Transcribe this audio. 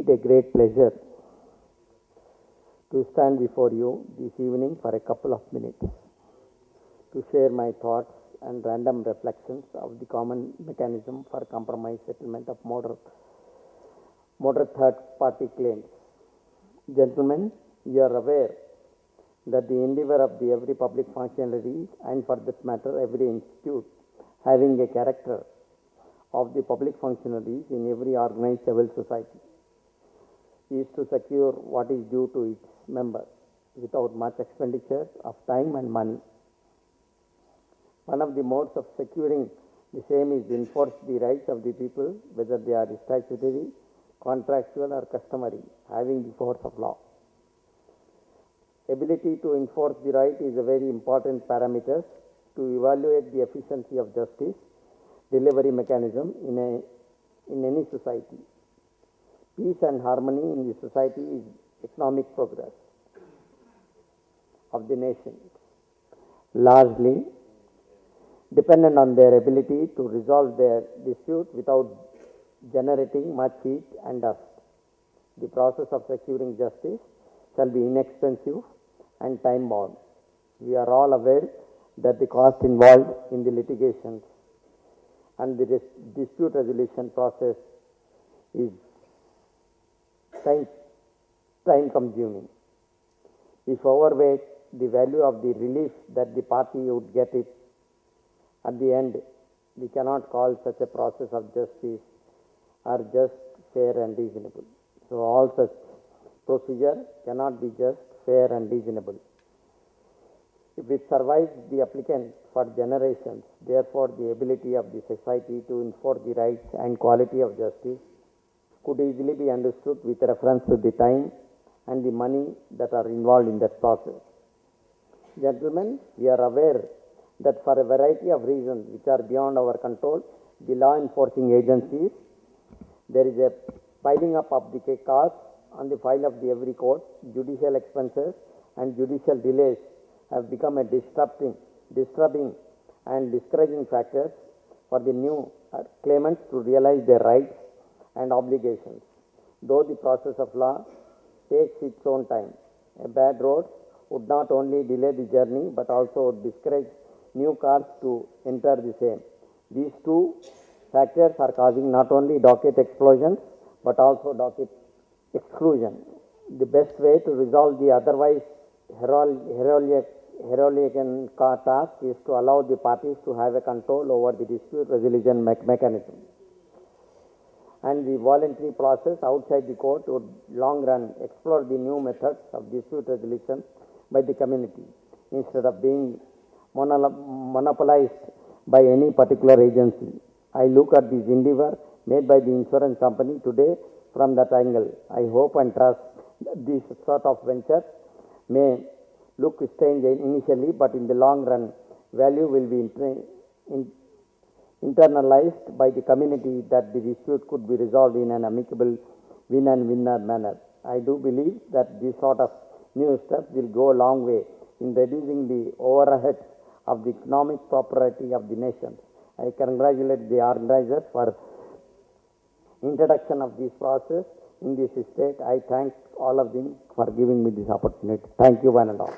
indeed a great pleasure to stand before you this evening for a couple of minutes to share my thoughts and random reflections of the common mechanism for compromise settlement of moderate third-party claims. Gentlemen, you are aware that the endeavor of every public functionary, and for that matter every institute having a character of the public functionaries in every organized civil society, is to secure what is due to its members without much expenditure of time and money. One of the modes of securing the same is to enforce the rights of the people, whether they are statutory, contractual or customary, having the force of law. Ability to enforce the right is a very important parameter to evaluate the efficiency of justice delivery mechanism in any society. Peace and harmony in the society is economic progress of the nation, largely dependent on their ability to resolve their dispute without generating much heat and dust. The process of securing justice shall be inexpensive and time-bound. We are all aware that the cost involved in the litigations and the dispute resolution process is time-consuming. If overweight the value of the relief that the party would get it, at the end, we cannot call such a process of justice or just, fair and reasonable. So all such procedure cannot be just, fair and reasonable. If it survives the applicant for generations, therefore the ability of the society to enforce the rights and quality of justice could easily be understood with reference to the time and the money that are involved in that process. Gentlemen, we are aware that for a variety of reasons which are beyond our control, the law enforcing agencies, there is a piling up of the costs on the file of every court. Judicial expenses and judicial delays have become a disturbing and discouraging factors for the new claimants to realize their rights and obligations. Though the process of law takes its own time, a bad road would not only delay the journey but also would discourage new cars to enter the same. These two factors are causing not only docket explosions but also docket exclusion. The best way to resolve the otherwise heroic task is to allow the parties to have a control over the dispute resolution mechanism. And the voluntary process outside the court would long run explore the new methods of dispute resolution by the community instead of being monopolized by any particular agency. I look at this endeavor made by the insurance company today from that angle. I hope and trust that this sort of venture may look strange initially, but in the long run, value will be internalized by the community that the dispute could be resolved in an amicable win and winner manner. I do believe that this sort of new steps will go a long way in reducing the overheads of the economic prosperity of the nation. I congratulate the organizers for introduction of this process in this state. I thank all of them for giving me this opportunity. Thank you one and all.